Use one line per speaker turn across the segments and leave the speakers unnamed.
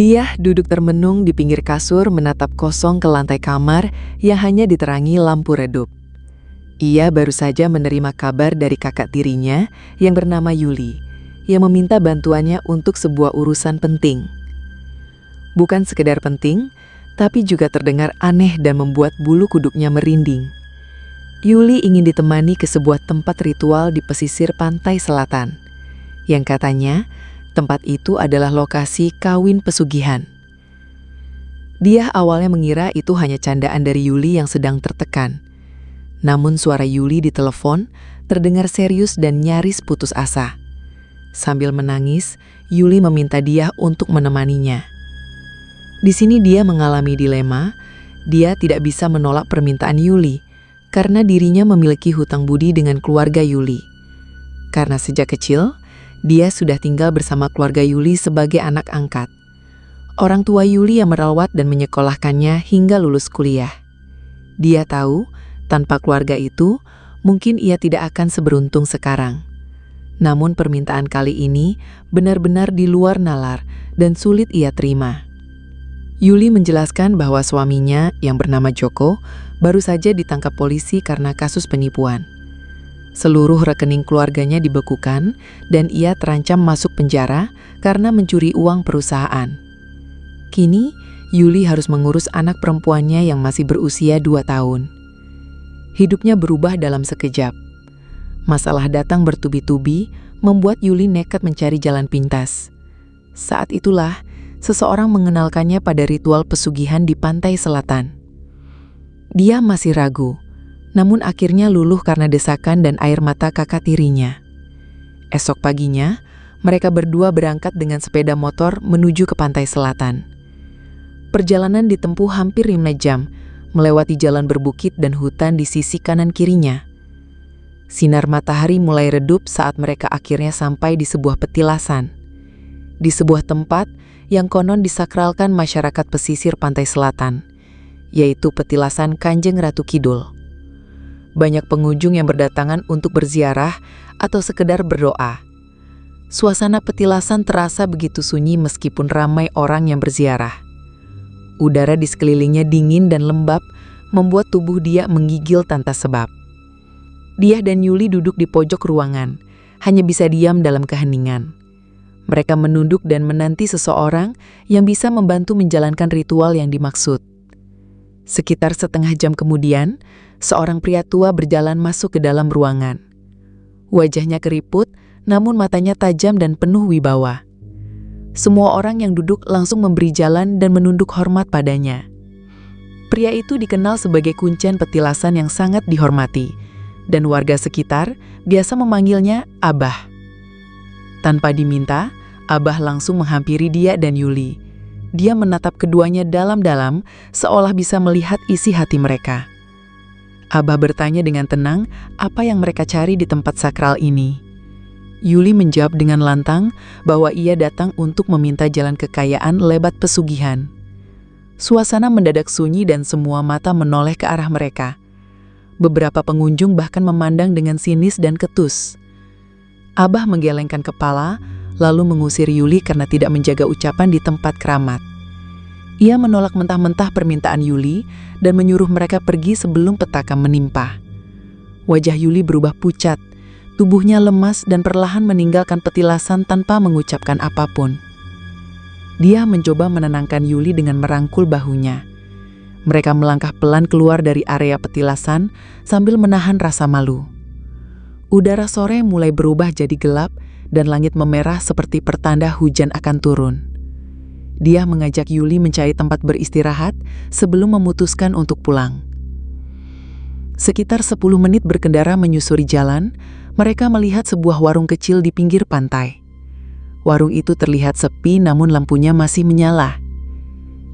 Dia duduk termenung di pinggir kasur menatap kosong ke lantai kamar yang hanya diterangi lampu redup. Ia baru saja menerima kabar dari kakak tirinya yang bernama Yuli, yang meminta bantuannya untuk sebuah urusan penting. Bukan sekedar penting, tapi juga terdengar aneh dan membuat bulu kuduknya merinding. Yuli ingin ditemani ke sebuah tempat ritual di pesisir pantai selatan, yang katanya tempat itu adalah lokasi kawin pesugihan. Dia awalnya mengira itu hanya candaan dari Yuli yang sedang tertekan. Namun suara Yuli di telepon terdengar serius dan nyaris putus asa. Sambil menangis, Yuli meminta dia untuk menemaninya. Di sini dia mengalami dilema. Dia tidak bisa menolak permintaan Yuli karena dirinya memiliki hutang budi dengan keluarga Yuli. Karena sejak kecil, dia sudah tinggal bersama keluarga Yuli sebagai anak angkat. Orang tua Yuli yang merawat dan menyekolahkannya hingga lulus kuliah. Dia tahu, tanpa keluarga itu, mungkin ia tidak akan seberuntung sekarang. Namun permintaan kali ini benar-benar di luar nalar dan sulit ia terima. Yuli menjelaskan bahwa suaminya yang bernama Joko baru saja ditangkap polisi karena kasus penipuan. Seluruh rekening keluarganya dibekukan dan ia terancam masuk penjara karena mencuri uang perusahaan. Kini, Yuli harus mengurus anak perempuannya yang masih berusia 2 tahun. Hidupnya berubah dalam sekejap. Masalah datang bertubi-tubi membuat Yuli nekat mencari jalan pintas. Saat itulah, seseorang mengenalkannya pada ritual pesugihan di pantai selatan. Dia masih ragu, namun akhirnya luluh karena desakan dan air mata kakak tirinya. Esok paginya, mereka berdua berangkat dengan sepeda motor menuju ke pantai selatan. Perjalanan ditempuh hampir 5 jam, melewati jalan berbukit dan hutan di sisi kanan kirinya. Sinar matahari mulai redup saat mereka akhirnya sampai di sebuah petilasan. Di sebuah tempat yang konon disakralkan masyarakat pesisir pantai selatan, yaitu petilasan Kanjeng Ratu Kidul. Banyak pengunjung yang berdatangan untuk berziarah atau sekedar berdoa. Suasana petilasan terasa begitu sunyi meskipun ramai orang yang berziarah. Udara di sekelilingnya dingin dan lembab, membuat tubuh dia menggigil tanpa sebab. Dia dan Yuli duduk di pojok ruangan, hanya bisa diam dalam keheningan. Mereka menunduk dan menanti seseorang yang bisa membantu menjalankan ritual yang dimaksud. Sekitar setengah jam kemudian, seorang pria tua berjalan masuk ke dalam ruangan. Wajahnya keriput, namun matanya tajam dan penuh wibawa. Semua orang yang duduk langsung memberi jalan dan menunduk hormat padanya. Pria itu dikenal sebagai kuncen petilasan yang sangat dihormati, dan warga sekitar biasa memanggilnya Abah. Tanpa diminta, Abah langsung menghampiri dia dan Yuli. Dia menatap keduanya dalam-dalam, seolah bisa melihat isi hati mereka. Abah bertanya dengan tenang apa yang mereka cari di tempat sakral ini. Yuli menjawab dengan lantang bahwa ia datang untuk meminta jalan kekayaan lewat pesugihan. Suasana mendadak sunyi dan semua mata menoleh ke arah mereka. Beberapa pengunjung bahkan memandang dengan sinis dan ketus. Abah menggelengkan kepala, lalu mengusir Yuli karena tidak menjaga ucapan di tempat keramat. Ia menolak mentah-mentah permintaan Yuli dan menyuruh mereka pergi sebelum petaka menimpa. Wajah Yuli berubah pucat, tubuhnya lemas dan perlahan meninggalkan petilasan tanpa mengucapkan apapun. Dia mencoba menenangkan Yuli dengan merangkul bahunya. Mereka melangkah pelan keluar dari area petilasan sambil menahan rasa malu. Udara sore mulai berubah jadi gelap dan langit memerah seperti pertanda hujan akan turun. Dia mengajak Yuli mencari tempat beristirahat sebelum memutuskan untuk pulang. Sekitar 10 menit berkendara menyusuri jalan, mereka melihat sebuah warung kecil di pinggir pantai. Warung itu terlihat sepi namun lampunya masih menyala.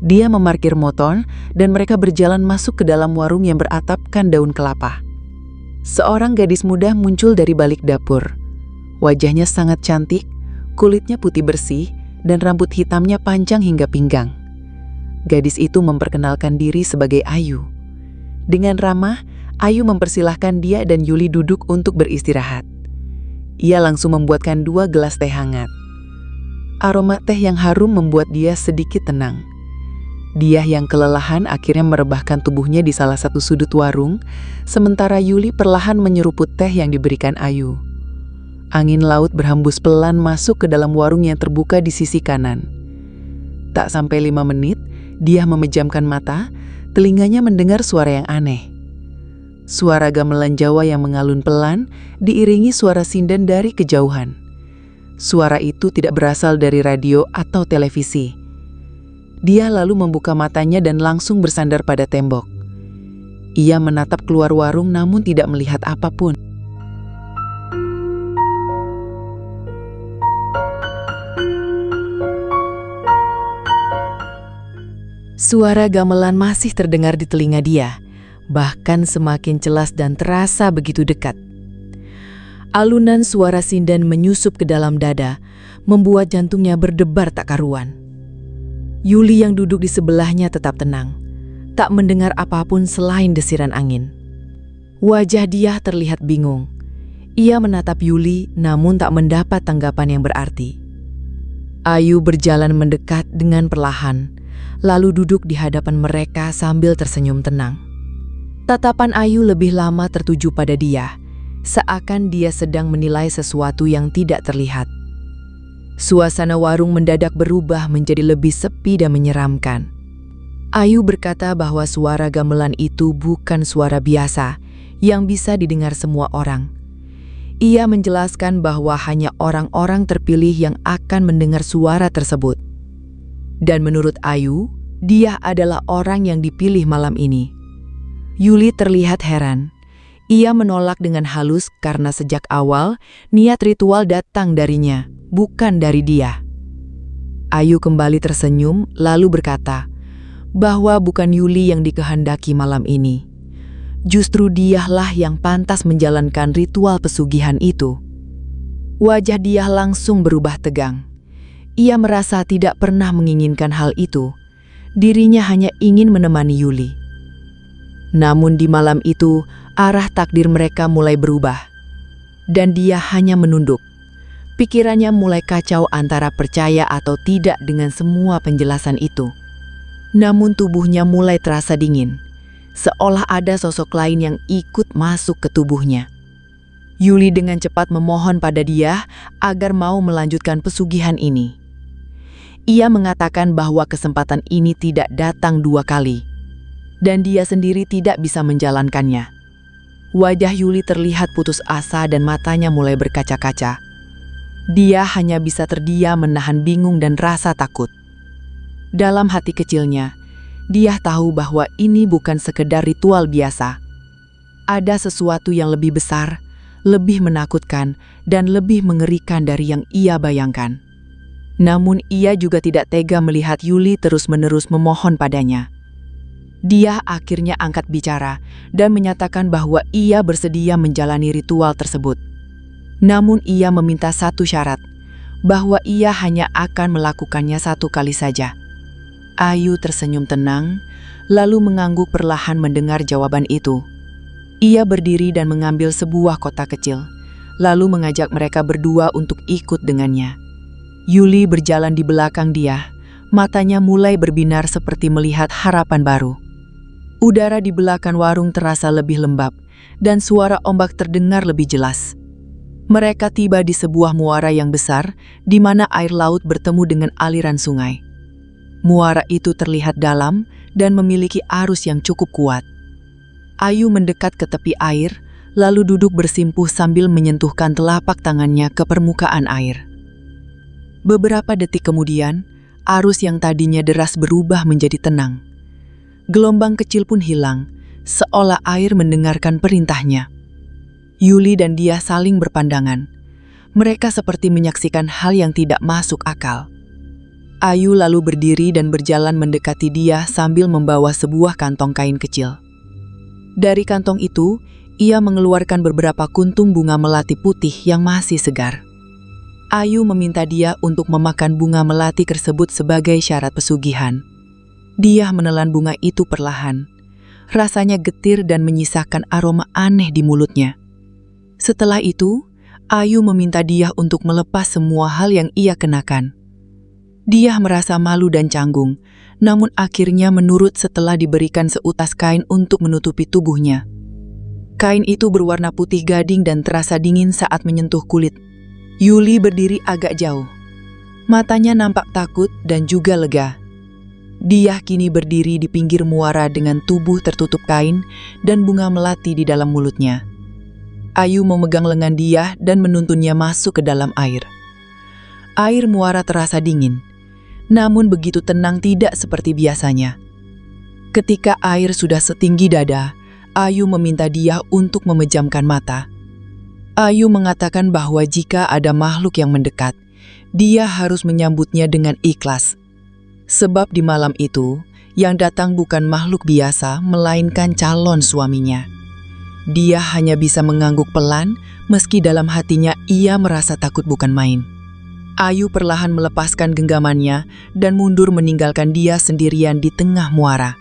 Dia memarkir motor dan mereka berjalan masuk ke dalam warung yang beratapkan daun kelapa. Seorang gadis muda muncul dari balik dapur. Wajahnya sangat cantik, kulitnya putih bersih, dan rambut hitamnya panjang hingga pinggang. Gadis itu memperkenalkan diri sebagai Ayu. Dengan ramah, Ayu mempersilahkan dia dan Yuli duduk untuk beristirahat. Ia langsung membuatkan 2 gelas teh hangat. Aroma teh yang harum membuat dia sedikit tenang. Dia yang kelelahan akhirnya merebahkan tubuhnya di salah satu sudut warung, sementara Yuli perlahan menyeruput teh yang diberikan Ayu. Angin laut berhembus pelan masuk ke dalam warung yang terbuka di sisi kanan. Tak sampai 5 menit, dia memejamkan mata, telinganya mendengar suara yang aneh. Suara gamelan Jawa yang mengalun pelan, diiringi suara sinden dari kejauhan. Suara itu tidak berasal dari radio atau televisi. Dia lalu membuka matanya dan langsung bersandar pada tembok. Ia menatap keluar warung namun tidak melihat apapun. Suara gamelan masih terdengar di telinga dia, bahkan semakin jelas dan terasa begitu dekat. Alunan suara sinden menyusup ke dalam dada, membuat jantungnya berdebar tak karuan. Yuli yang duduk di sebelahnya tetap tenang, tak mendengar apapun selain desiran angin. Wajah dia terlihat bingung. Ia menatap Yuli namun tak mendapat tanggapan yang berarti. Ayu berjalan mendekat dengan perlahan, lalu duduk di hadapan mereka sambil tersenyum tenang. Tatapan Ayu lebih lama tertuju pada dia, seakan dia sedang menilai sesuatu yang tidak terlihat. Suasana warung mendadak berubah menjadi lebih sepi dan menyeramkan. Ayu berkata bahwa suara gamelan itu bukan suara biasa yang bisa didengar semua orang. Ia menjelaskan bahwa hanya orang-orang terpilih yang akan mendengar suara tersebut. Dan menurut Ayu, dia adalah orang yang dipilih malam ini. Yuli terlihat heran. Ia menolak dengan halus karena sejak awal niat ritual datang darinya, bukan dari dia. Ayu kembali tersenyum lalu berkata bahwa bukan Yuli yang dikehendaki malam ini. Justru dialah yang pantas menjalankan ritual pesugihan itu. Wajah dia langsung berubah tegang. Ia merasa tidak pernah menginginkan hal itu. Dirinya hanya ingin menemani Yuli. Namun di malam itu, arah takdir mereka mulai berubah. Dan dia hanya menunduk. Pikirannya mulai kacau antara percaya atau tidak dengan semua penjelasan itu. Namun tubuhnya mulai terasa dingin, seolah ada sosok lain yang ikut masuk ke tubuhnya. Yuli dengan cepat memohon pada dia agar mau melanjutkan pesugihan ini. Ia mengatakan bahwa kesempatan ini tidak datang 2 kali. Dan dia sendiri tidak bisa menjalankannya. Wajah Yuli terlihat putus asa dan matanya mulai berkaca-kaca. Dia hanya bisa terdiam menahan bingung dan rasa takut. Dalam hati kecilnya, dia tahu bahwa ini bukan sekedar ritual biasa. Ada sesuatu yang lebih besar, lebih menakutkan, dan lebih mengerikan dari yang ia bayangkan. Namun ia juga tidak tega melihat Yuli terus-menerus memohon padanya. Dia akhirnya angkat bicara dan menyatakan bahwa ia bersedia menjalani ritual tersebut. Namun ia meminta satu syarat, bahwa ia hanya akan melakukannya 1 kali saja. Ayu tersenyum tenang, lalu mengangguk perlahan mendengar jawaban itu. Ia berdiri dan mengambil sebuah kotak kecil, lalu mengajak mereka berdua untuk ikut dengannya. Yuli berjalan di belakang dia, matanya mulai berbinar seperti melihat harapan baru. Udara di belakang warung terasa lebih lembab, dan suara ombak terdengar lebih jelas. Mereka tiba di sebuah muara yang besar, di mana air laut bertemu dengan aliran sungai. Muara itu terlihat dalam dan memiliki arus yang cukup kuat. Ayu mendekat ke tepi air, lalu duduk bersimpuh sambil menyentuhkan telapak tangannya ke permukaan air. Beberapa detik kemudian, arus yang tadinya deras berubah menjadi tenang. Gelombang kecil pun hilang, seolah air mendengarkan perintahnya. Yuli dan dia saling berpandangan. Mereka seperti menyaksikan hal yang tidak masuk akal. Ayu lalu berdiri dan berjalan mendekati dia sambil membawa sebuah kantong kain kecil. Dari kantong itu, ia mengeluarkan beberapa kuntung bunga melati putih yang masih segar. Ayu meminta dia untuk memakan bunga melati tersebut sebagai syarat pesugihan. Dia menelan bunga itu perlahan. Rasanya getir dan menyisakan aroma aneh di mulutnya. Setelah itu, Ayu meminta dia untuk melepas semua hal yang ia kenakan.
Dia merasa malu dan canggung, namun akhirnya menurut setelah diberikan seutas kain untuk menutupi tubuhnya. Kain itu berwarna putih gading dan terasa dingin saat menyentuh kulit. Yuli berdiri agak jauh. Matanya nampak takut dan juga lega. Dia kini berdiri di pinggir muara dengan tubuh tertutup kain dan bunga melati di dalam mulutnya. Ayu memegang lengan dia dan menuntunnya masuk ke dalam air. Air muara terasa dingin, namun begitu tenang tidak seperti biasanya. Ketika air sudah setinggi dada, Ayu meminta dia untuk memejamkan mata. Ayu mengatakan bahwa jika ada makhluk yang mendekat, dia harus menyambutnya dengan ikhlas. Sebab di malam itu, yang datang bukan makhluk biasa, melainkan calon suaminya. Dia hanya bisa mengangguk pelan, meski dalam hatinya ia merasa takut bukan main. Ayu perlahan melepaskan genggamannya dan mundur meninggalkan dia sendirian di tengah muara.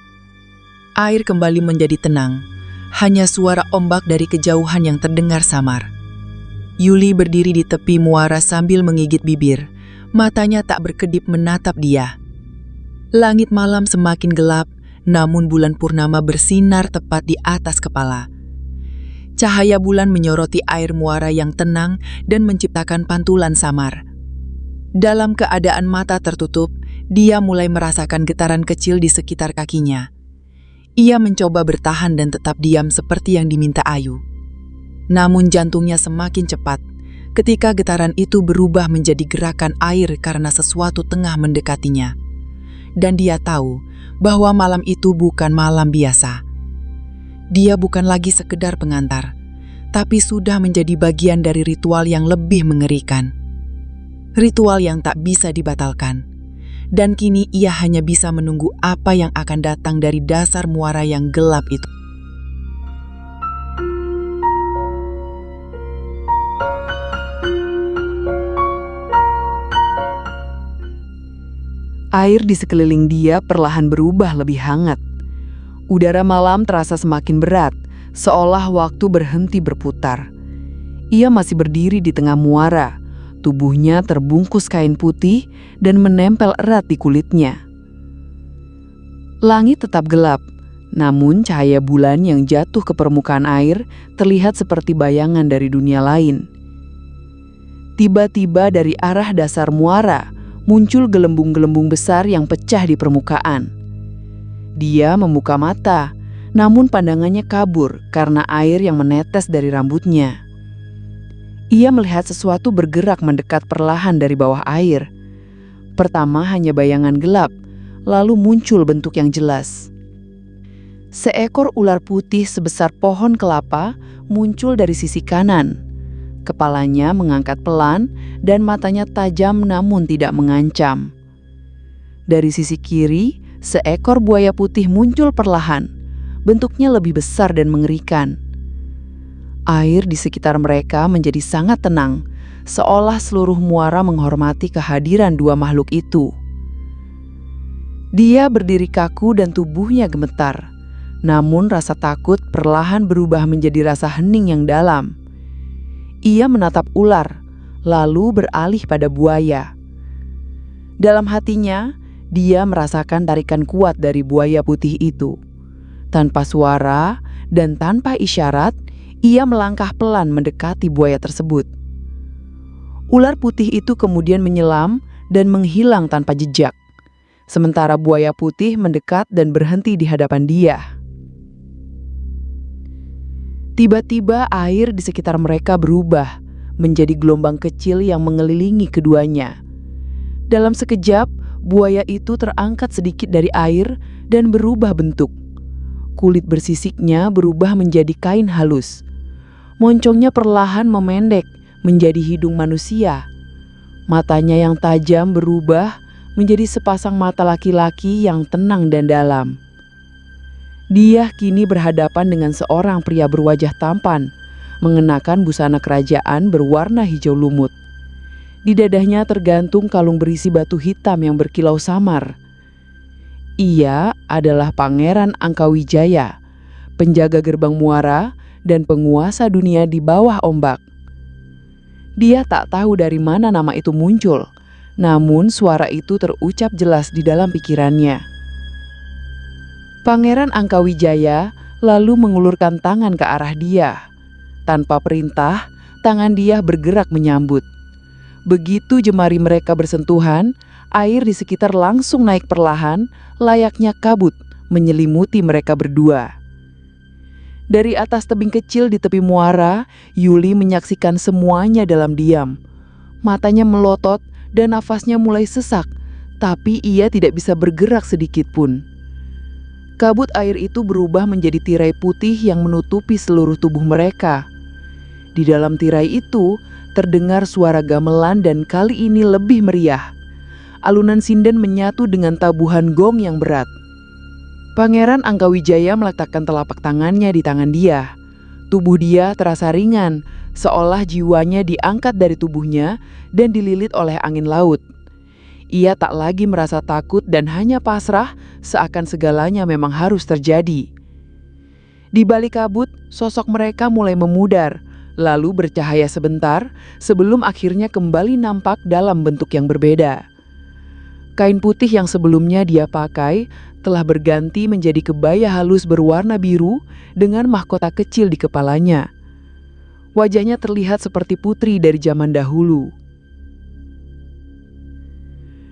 Air kembali menjadi tenang, hanya suara ombak dari kejauhan yang terdengar samar. Yuli berdiri di tepi muara sambil menggigit bibir, matanya tak berkedip menatap dia. Langit malam semakin gelap, namun bulan purnama bersinar tepat di atas kepala. Cahaya bulan menyoroti air muara yang tenang dan menciptakan pantulan samar. Dalam keadaan mata tertutup, dia mulai merasakan getaran kecil di sekitar kakinya. Ia mencoba bertahan dan tetap diam seperti yang diminta Ayu. Namun jantungnya semakin cepat ketika getaran itu berubah menjadi gerakan air karena sesuatu tengah mendekatinya. Dan dia tahu bahwa malam itu bukan malam biasa. Dia bukan lagi sekedar pengantar, tapi sudah menjadi bagian dari ritual yang lebih mengerikan. Ritual yang tak bisa dibatalkan. Dan kini ia hanya bisa menunggu apa yang akan datang dari dasar muara yang gelap itu.
Air di sekeliling dia perlahan berubah lebih hangat. Udara malam terasa semakin berat, seolah waktu berhenti berputar. Ia masih berdiri di tengah muara. Tubuhnya terbungkus kain putih dan menempel erat di kulitnya. Langit tetap gelap, namun cahaya bulan yang jatuh ke permukaan air terlihat seperti bayangan dari dunia lain. Tiba-tiba dari arah dasar muara muncul gelembung-gelembung besar yang pecah di permukaan. Dia membuka mata, namun pandangannya kabur karena air yang menetes dari rambutnya. Ia melihat sesuatu bergerak mendekat perlahan dari bawah air. Pertama hanya bayangan gelap, lalu muncul bentuk yang jelas. Seekor ular putih sebesar pohon kelapa muncul dari sisi kanan. Kepalanya mengangkat pelan dan matanya tajam namun tidak mengancam. Dari sisi kiri, seekor buaya putih muncul perlahan. Bentuknya lebih besar dan mengerikan. Air di sekitar mereka menjadi sangat tenang, seolah seluruh muara menghormati kehadiran dua makhluk itu. Dia berdiri kaku dan tubuhnya gemetar, namun rasa takut perlahan berubah menjadi rasa hening yang dalam. Ia menatap ular, lalu beralih pada buaya. Dalam hatinya, dia merasakan tarikan kuat dari buaya putih itu. Tanpa suara dan tanpa isyarat, ia melangkah pelan mendekati buaya tersebut. Ular putih itu kemudian menyelam dan menghilang tanpa jejak. Sementara buaya putih mendekat dan berhenti di hadapan dia. Tiba-tiba air di sekitar mereka berubah menjadi gelombang kecil yang mengelilingi keduanya. Dalam sekejap, buaya itu terangkat sedikit dari air dan berubah bentuk. Kulit bersisiknya berubah menjadi kain halus. Moncongnya perlahan memendek menjadi hidung manusia. Matanya yang tajam berubah menjadi sepasang mata laki-laki yang tenang dan dalam. Dia kini berhadapan dengan seorang pria berwajah tampan, mengenakan busana kerajaan berwarna hijau lumut. Di dadanya tergantung kalung berisi batu hitam yang berkilau samar. Ia adalah Pangeran Angkawijaya, penjaga gerbang muara dan penguasa dunia di bawah ombak. Dia tak tahu dari mana nama itu muncul,
Namun suara itu terucap jelas di dalam pikirannya. Pangeran Angkawijaya lalu mengulurkan tangan ke arah dia. Tanpa perintah, tangan dia bergerak menyambut. Begitu jemari mereka bersentuhan, air di sekitar langsung naik perlahan, layaknya kabut menyelimuti mereka berdua. Dari atas tebing kecil di tepi muara, Yuli menyaksikan semuanya dalam diam. Matanya melotot dan nafasnya mulai sesak, tapi ia tidak bisa bergerak sedikit pun. Kabut air itu berubah menjadi tirai putih yang menutupi seluruh tubuh mereka. Di dalam tirai itu, terdengar suara gamelan dan kali ini lebih meriah. Alunan sinden menyatu dengan tabuhan gong yang berat. Pangeran Angkawijaya meletakkan telapak tangannya di tangan dia. Tubuh dia terasa ringan, seolah jiwanya diangkat dari tubuhnya dan dililit oleh angin laut. Ia tak lagi merasa takut dan hanya pasrah, seakan segalanya memang harus terjadi. Di balik kabut, sosok mereka mulai memudar, lalu bercahaya sebentar sebelum akhirnya kembali nampak dalam bentuk yang berbeda. Kain putih yang sebelumnya dia pakai telah berganti menjadi kebaya halus berwarna biru dengan mahkota kecil di kepalanya. Wajahnya terlihat seperti putri dari zaman dahulu.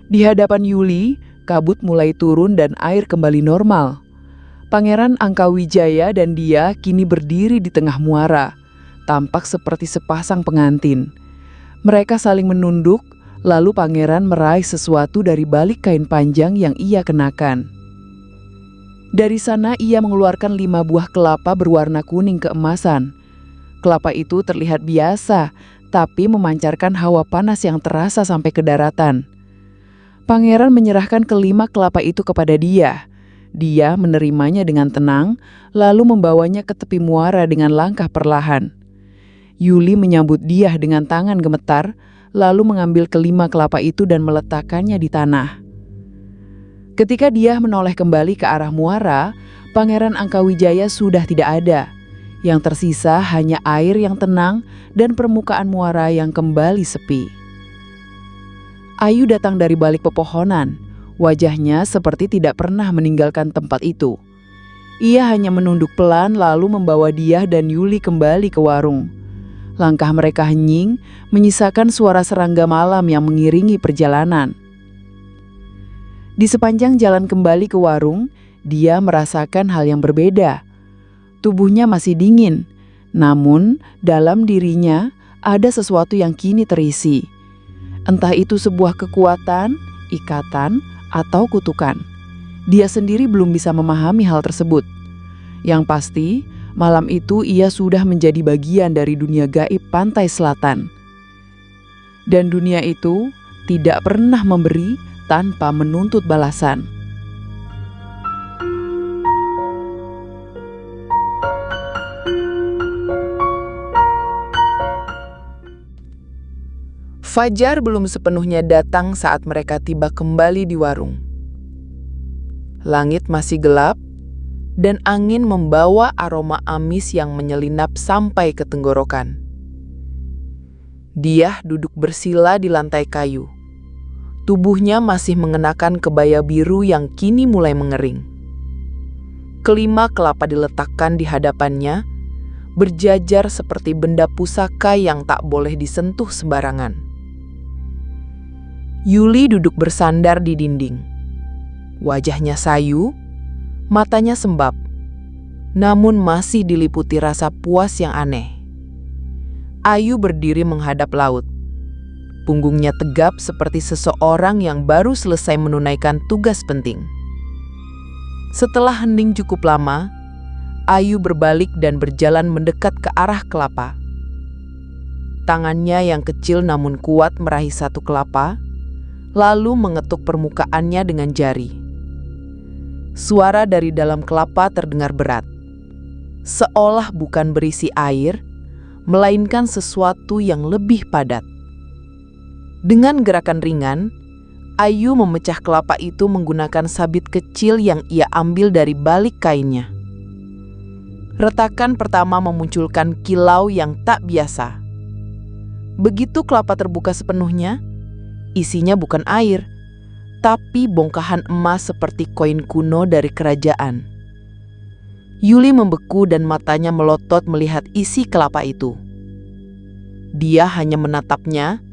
Di hadapan Yuli, kabut mulai turun dan air kembali normal. Pangeran Angkawijaya dan dia kini berdiri di tengah muara, tampak seperti sepasang pengantin. Mereka saling menunduk, lalu pangeran meraih sesuatu dari balik kain panjang yang ia kenakan. Dari sana ia mengeluarkan 5 buah kelapa berwarna kuning keemasan. Kelapa itu terlihat biasa, tapi memancarkan hawa panas yang terasa sampai ke daratan. Pangeran menyerahkan kelima kelapa itu kepada dia. Dia menerimanya dengan tenang, lalu membawanya ke tepi muara dengan langkah perlahan. Yuli menyambut dia dengan tangan gemetar, lalu mengambil kelima kelapa itu dan meletakkannya di tanah. Ketika dia menoleh kembali ke arah muara, Pangeran Angkawijaya sudah tidak ada. Yang tersisa hanya air yang tenang dan permukaan muara yang kembali sepi. Ayu datang dari balik pepohonan. Wajahnya seperti tidak pernah meninggalkan tempat itu. Ia hanya menunduk pelan lalu membawa dia dan Yuli kembali ke warung. Langkah mereka hening, menyisakan suara serangga malam yang mengiringi perjalanan. Di sepanjang jalan kembali ke warung, dia merasakan hal yang berbeda. Tubuhnya masih dingin, namun dalam dirinya ada sesuatu yang kini terisi. Entah itu sebuah kekuatan, ikatan, atau kutukan. Dia sendiri belum bisa memahami hal tersebut. Yang pasti, malam itu ia sudah menjadi bagian dari dunia gaib pantai selatan. Dan dunia itu tidak pernah memberi tanpa menuntut balasan. Fajar belum sepenuhnya datang saat mereka tiba kembali di warung. Langit masih gelap, dan angin membawa aroma amis yang menyelinap sampai ke tenggorokan. Dia duduk bersila di lantai kayu. Tubuhnya masih mengenakan kebaya biru yang kini mulai mengering. Kelima kelapa diletakkan di hadapannya, berjajar seperti benda pusaka yang tak boleh disentuh sembarangan. Yuli duduk bersandar di dinding. Wajahnya sayu, matanya sembab, namun masih diliputi rasa puas yang aneh. Ayu berdiri menghadap laut. Punggungnya tegap seperti seseorang yang baru selesai menunaikan tugas penting. Setelah hening cukup lama, Ayu berbalik dan berjalan mendekat ke arah kelapa. Tangannya yang kecil namun kuat meraih satu kelapa, lalu mengetuk permukaannya dengan jari. Suara dari dalam kelapa terdengar berat, seolah bukan berisi air, melainkan sesuatu yang lebih padat. Dengan gerakan ringan, Ayu memecah kelapa itu menggunakan sabit kecil yang ia ambil dari balik kainnya. Retakan pertama memunculkan kilau yang tak biasa. Begitu kelapa terbuka sepenuhnya,
isinya bukan air, tapi bongkahan emas seperti koin kuno dari kerajaan. Yuli membeku dan matanya melotot melihat isi kelapa itu. Dia hanya menatapnya,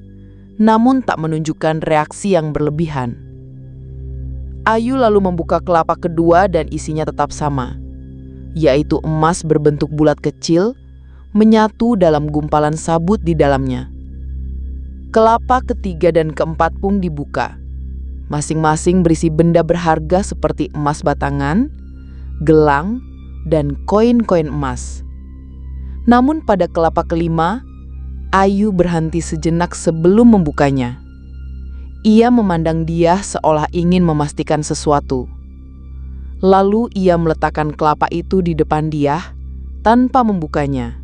namun tak menunjukkan reaksi yang berlebihan. Ayu lalu membuka kelapa kedua dan isinya tetap sama, yaitu emas berbentuk bulat kecil, menyatu dalam gumpalan sabut di dalamnya. Kelapa ketiga dan keempat pun dibuka. Masing-masing berisi benda berharga seperti emas batangan, gelang, dan koin-koin emas. Namun pada kelapa kelima, Ayu berhenti sejenak sebelum membukanya. Ia memandang dia seolah ingin memastikan sesuatu. Lalu ia meletakkan kelapa itu di depan dia tanpa membukanya.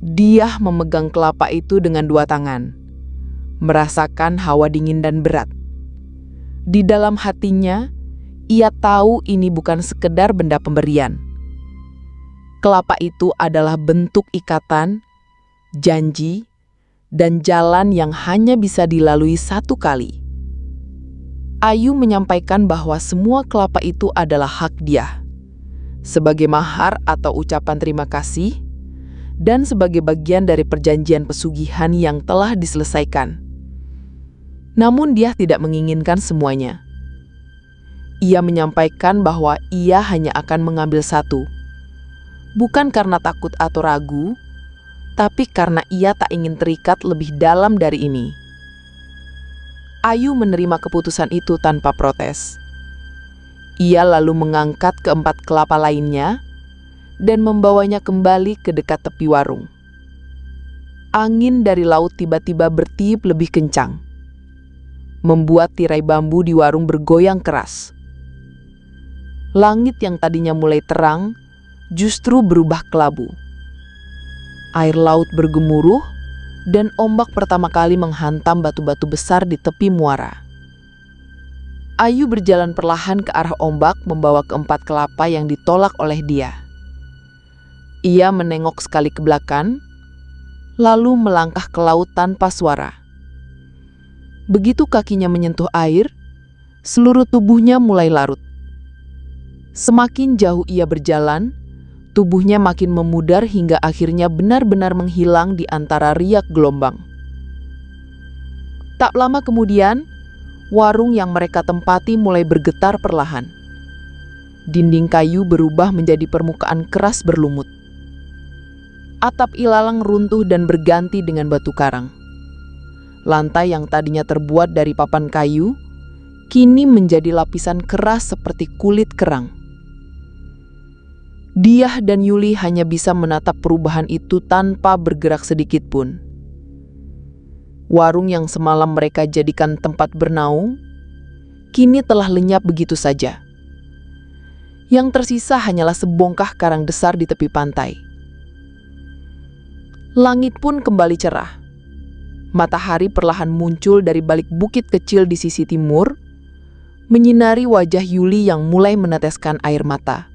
Dia memegang kelapa itu dengan dua tangan, merasakan hawa dingin dan berat. Di dalam hatinya, ia tahu ini bukan sekedar benda pemberian. Kelapa itu adalah bentuk ikatan, janji, dan jalan yang hanya bisa dilalui satu kali. Ayu menyampaikan bahwa semua kelapa itu adalah hak dia, sebagai mahar atau ucapan terima kasih, dan sebagai bagian dari perjanjian pesugihan yang telah diselesaikan. Namun dia tidak menginginkan semuanya. Ia menyampaikan bahwa ia hanya akan mengambil satu, bukan karena takut atau ragu, tapi karena ia tak ingin terikat lebih dalam dari ini. Ayu menerima keputusan itu tanpa protes. Ia lalu mengangkat keempat kelapa lainnya dan membawanya kembali ke dekat tepi warung. Angin dari laut tiba-tiba bertiup lebih kencang, membuat tirai bambu di warung bergoyang keras. Langit yang tadinya mulai terang justru berubah kelabu. Air laut bergemuruh dan ombak pertama kali menghantam batu-batu besar di tepi muara. Ayu berjalan perlahan ke arah ombak membawa keempat kelapa yang ditolak oleh dia. Ia menengok sekali ke belakang, lalu melangkah ke laut tanpa suara. Begitu kakinya menyentuh air, seluruh tubuhnya mulai larut. Semakin jauh ia berjalan, tubuhnya makin memudar hingga akhirnya benar-benar menghilang di antara riak gelombang. Tak lama kemudian, warung yang mereka tempati mulai bergetar perlahan. Dinding kayu berubah menjadi permukaan keras berlumut. Atap ilalang runtuh dan berganti dengan batu karang. Lantai yang tadinya terbuat dari papan kayu, kini menjadi lapisan keras seperti kulit kerang. Dia dan Yuli hanya bisa menatap perubahan itu tanpa bergerak sedikit pun. Warung yang semalam mereka jadikan tempat bernaung, kini telah lenyap begitu saja. Yang tersisa hanyalah sebongkah karang besar di tepi pantai. Langit pun kembali cerah. Matahari perlahan muncul dari balik bukit kecil di sisi timur, menyinari wajah Yuli yang mulai meneteskan air mata.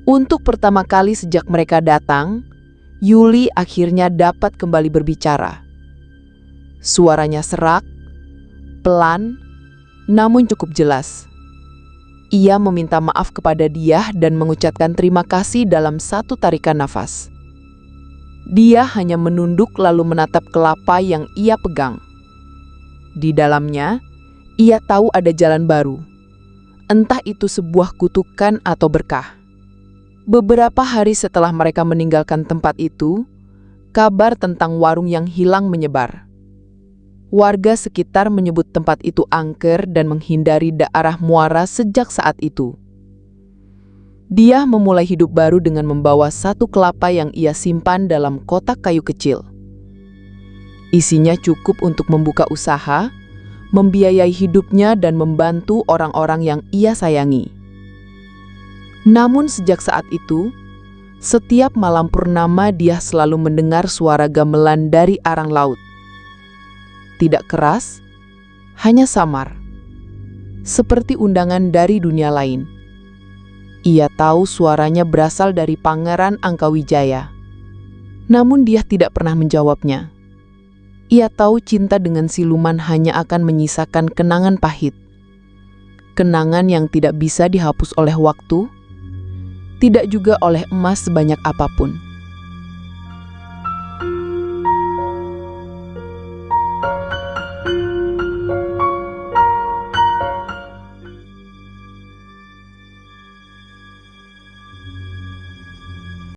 Untuk pertama kali sejak mereka datang, Yuli akhirnya dapat kembali berbicara. Suaranya serak, pelan, namun cukup jelas. Ia meminta maaf kepada dia dan mengucapkan terima kasih dalam satu tarikan nafas. Dia hanya menunduk lalu menatap kelapa yang ia pegang. Di dalamnya, ia tahu ada jalan baru. Entah itu sebuah kutukan atau berkah. Beberapa hari setelah mereka meninggalkan tempat itu, kabar tentang warung yang hilang menyebar. Warga sekitar menyebut tempat itu angker dan menghindari daerah muara sejak saat itu. Dia memulai hidup baru dengan membawa satu kelapa yang ia simpan dalam kotak kayu kecil. Isinya cukup untuk membuka usaha, membiayai hidupnya dan membantu orang-orang yang ia sayangi. Namun sejak saat itu, setiap malam purnama dia selalu mendengar suara gamelan dari arang laut. Tidak keras, hanya samar, seperti undangan dari dunia lain. Ia tahu suaranya berasal dari Pangeran Angkawijaya. Namun dia tidak pernah menjawabnya. Ia tahu cinta dengan siluman hanya akan menyisakan kenangan pahit. Kenangan yang tidak bisa dihapus oleh waktu, tidak juga oleh emas sebanyak apapun.